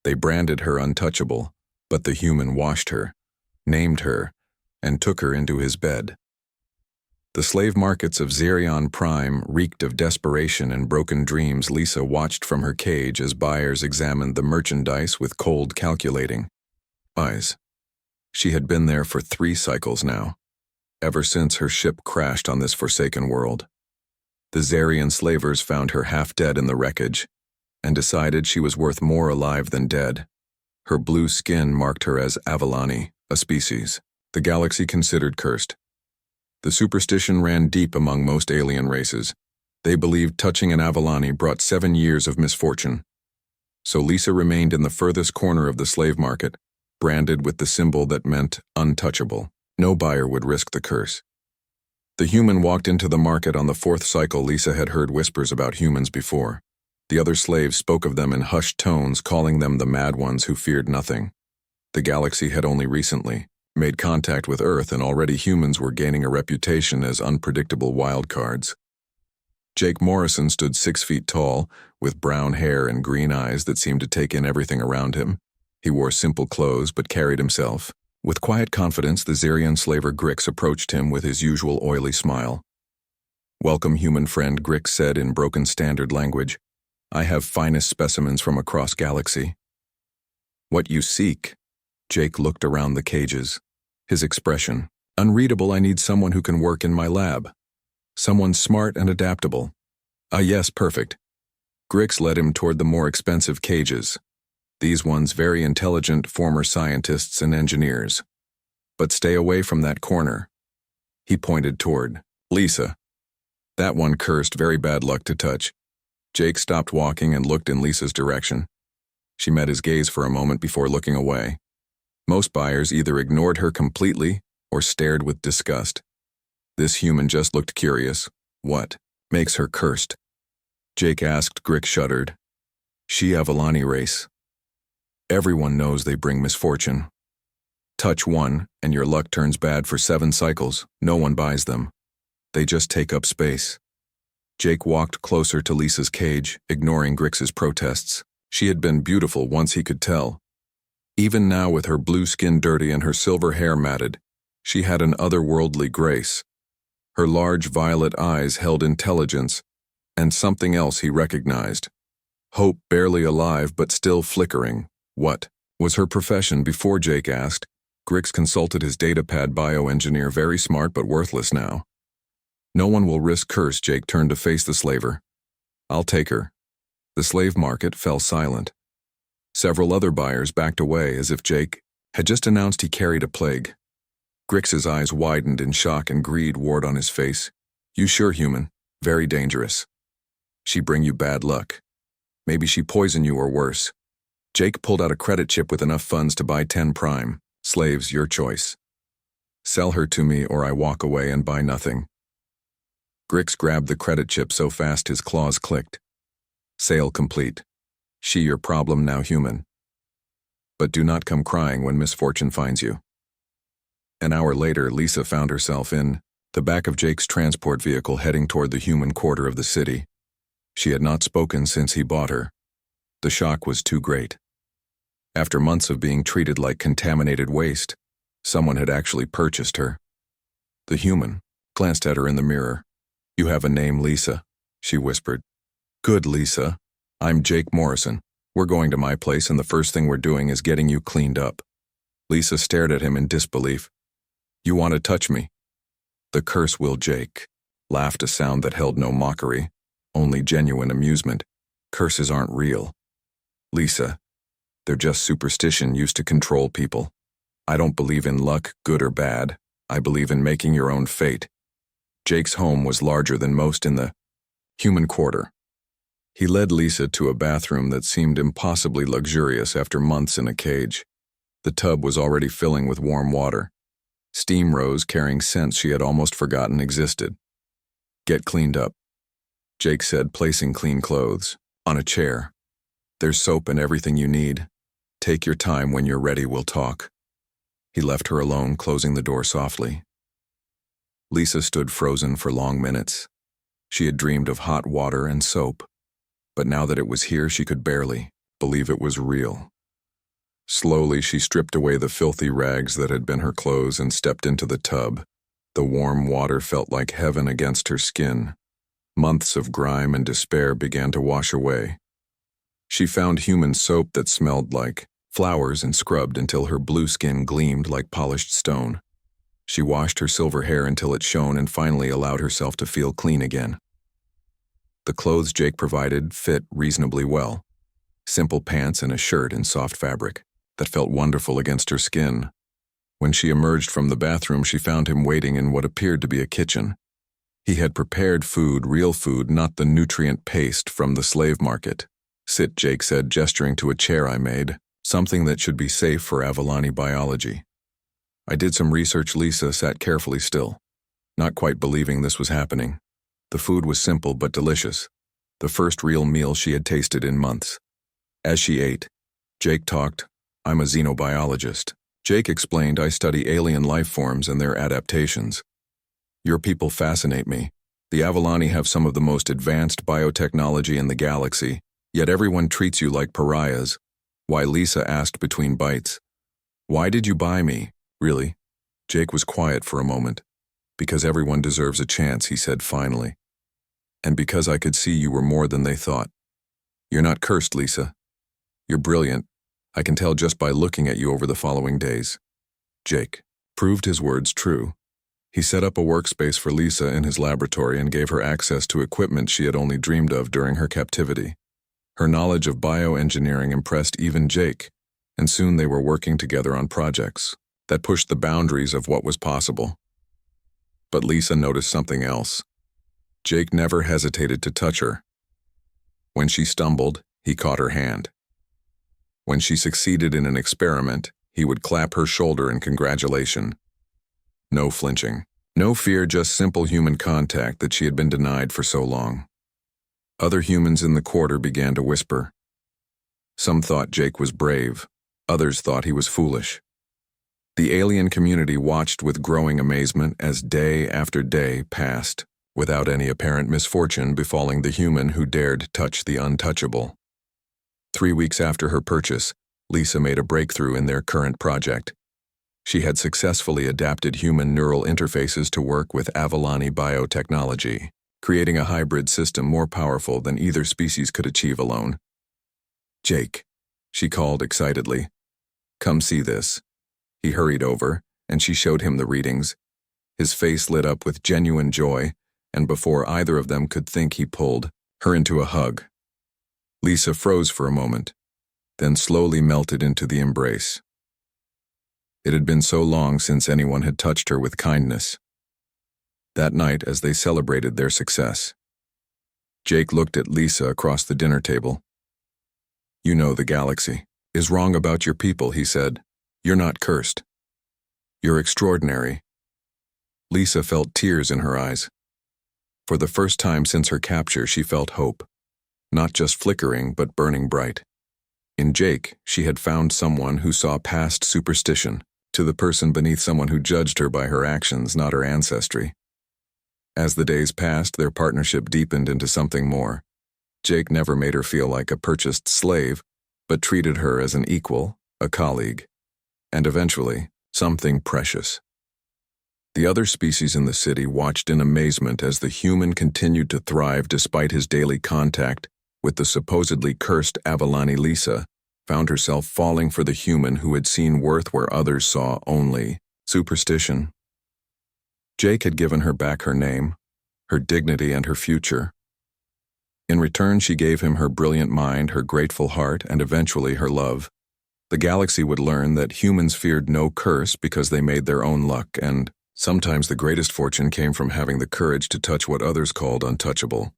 They branded her untouchable, but the human washed her, named her, and took her into his bed. The slave markets of Xerion Prime reeked of desperation and broken dreams. Lisa watched from her cage as buyers examined the merchandise with cold, calculating eyes. She had been there for 3 cycles now, ever since her ship crashed on this forsaken world. The Xerion slavers found her half dead in the wreckage and decided she was worth more alive than dead. Her blue skin marked her as Avalani, a species the galaxy considered cursed. The superstition ran deep among most alien races. They believed touching an Avalani brought 7 years of misfortune. So Lisa remained in the furthest corner of the slave market, branded with the symbol that meant untouchable. No buyer would risk the curse. The human walked into the market on the 4th cycle. Lisa had heard whispers about humans before. The other slaves spoke of them in hushed tones, calling them the mad ones who feared nothing. The galaxy had only recently made contact with Earth, and already humans were gaining a reputation as unpredictable wildcards. Jake Morrison stood 6 feet tall, with brown hair and green eyes that seemed to take in everything around him. He wore simple clothes but carried himself with quiet confidence. The Xerion slaver Grix approached him with his usual oily smile. "Welcome, human friend," Grix said in broken standard language. "I have finest specimens from across galaxy." "What you seek?" Jake looked around the cages, his expression unreadable. "I need someone who can work in my lab. Someone smart and adaptable." "Ah, yes, perfect." Grix led him toward the more expensive cages. These ones very intelligent former scientists and engineers. "But stay away from that corner." He pointed toward Lisa. "That one cursed, very bad luck to touch." Jake stopped walking and looked in Lisa's direction. She met his gaze for a moment before looking away. Most buyers either ignored her completely or stared with disgust. This human just looked curious. "What makes her cursed?" Jake asked. Grix shuddered. "She Avalani race. Everyone knows they bring misfortune. Touch one, and your luck turns bad for 7 cycles. No one buys them. They just take up space." Jake walked closer to Lisa's cage, ignoring Grix's protests. She had been beautiful once, he could tell. Even now, with her blue skin dirty and her silver hair matted, she had an otherworldly grace. Her large violet eyes held intelligence, and something else he recognized. Hope, barely alive but still flickering. What was her profession before Jake asked? Grix consulted his datapad. Bioengineer, very smart but worthless now. "No one will risk curse." Jake turned to face the slaver. "I'll take her." The slave market fell silent. Several other buyers backed away as if Jake had just announced he carried a plague. Grix's eyes widened in shock and greed warred on his face. "You sure, human? Very dangerous. She bring you bad luck. Maybe she poison you or worse." Jake pulled out a credit chip with enough funds to buy 10 prime. "Slaves, your choice. Sell her to me or I walk away and buy nothing." Grix grabbed the credit chip so fast his claws clicked. "Sale complete. She your problem now, human. But do not come crying when misfortune finds you." An hour later, Lisa found herself in the back of Jake's transport vehicle heading toward the human quarter of the city. She had not spoken since he bought her. The shock was too great. After months of being treated like contaminated waste, someone had actually purchased her. The human glanced at her in the mirror. "You have a name, Lisa," she whispered. "Good, Lisa. I'm Jake Morrison. We're going to my place, and the first thing we're doing is getting you cleaned up." Lisa stared at him in disbelief. "You want to touch me?" "The curse will." Jake laughed, a sound that held no mockery, only genuine amusement. "Curses aren't real, Lisa. They're just superstition used to control people. I don't believe in luck, good or bad. I believe in making your own fate." Jake's home was larger than most in the human quarter. He led Lisa to a bathroom that seemed impossibly luxurious after months in a cage. The tub was already filling with warm water. Steam rose, carrying scents she had almost forgotten existed. "Get cleaned up," Jake said, placing clean clothes on a chair. "There's soap and everything you need. Take your time. When you're ready, we'll talk." He left her alone, closing the door softly. Lisa stood frozen for long minutes. She had dreamed of hot water and soap, but now that it was here, she could barely believe it was real. Slowly, she stripped away the filthy rags that had been her clothes and stepped into the tub. The warm water felt like heaven against her skin. Months of grime and despair began to wash away. She found human soap that smelled like flowers and scrubbed until her blue skin gleamed like polished stone. She washed her silver hair until it shone and finally allowed herself to feel clean again. The clothes Jake provided fit reasonably well. Simple pants and a shirt in soft fabric that felt wonderful against her skin. When she emerged from the bathroom, she found him waiting in what appeared to be a kitchen. He had prepared food, real food, not the nutrient paste from the slave market. "Sit," Jake said, gesturing to a chair I made, "something that should be safe for Avalani biology." I did some research. Lisa sat carefully still, not quite believing this was happening. The food was simple but delicious, the first real meal she had tasted in months. As she ate, Jake talked. "I'm a xenobiologist." Jake explained, "I study alien life forms and their adaptations. Your people fascinate me. The Avalani have some of the most advanced biotechnology in the galaxy, yet everyone treats you like pariahs." "Why?" Lisa asked between bites. "Why did you buy me, really?" Jake was quiet for a moment. "Because everyone deserves a chance," he said finally. "And because I could see you were more than they thought. You're not cursed, Lisa. You're brilliant. I can tell just by looking at you over the following days." Jake proved his words true. He set up a workspace for Lisa in his laboratory and gave her access to equipment she had only dreamed of during her captivity. Her knowledge of bioengineering impressed even Jake, and soon they were working together on projects that pushed the boundaries of what was possible. But Lisa noticed something else. Jake never hesitated to touch her. When she stumbled, he caught her hand. When she succeeded in an experiment, he would clap her shoulder in congratulation. No flinching, no fear, just simple human contact that she had been denied for so long. Other humans in the quarter began to whisper. Some thought Jake was brave, others thought he was foolish. The alien community watched with growing amazement as day after day passed, without any apparent misfortune befalling the human who dared touch the untouchable. 3 weeks after her purchase, Lisa made a breakthrough in their current project. She had successfully adapted human neural interfaces to work with Avalani biotechnology, creating a hybrid system more powerful than either species could achieve alone. "Jake," she called excitedly. "Come see this." He hurried over, and she showed him the readings. His face lit up with genuine joy, and before either of them could think, he pulled her into a hug. Lisa froze for a moment, then slowly melted into the embrace. It had been so long since anyone had touched her with kindness. That night, as they celebrated their success, Jake looked at Lisa across the dinner table. "You know the galaxy is wrong about your people," he said. "You're not cursed. You're extraordinary." Lisa felt tears in her eyes. For the first time since her capture, she felt hope. Not just flickering, but burning bright. In Jake, she had found someone who saw past superstition, to the person beneath someone who judged her by her actions, not her ancestry. As the days passed, their partnership deepened into something more. Jake never made her feel like a purchased slave, but treated her as an equal, a colleague, and eventually, something precious. The other species in the city watched in amazement as the human continued to thrive despite his daily contact with the supposedly cursed Avalani. Lisa found herself falling for the human who had seen worth where others saw only superstition. Jake had given her back her name, her dignity, and her future. In return, she gave him her brilliant mind, her grateful heart, and eventually her love. The galaxy would learn that humans feared no curse because they made their own luck, and sometimes the greatest fortune came from having the courage to touch what others called untouchable.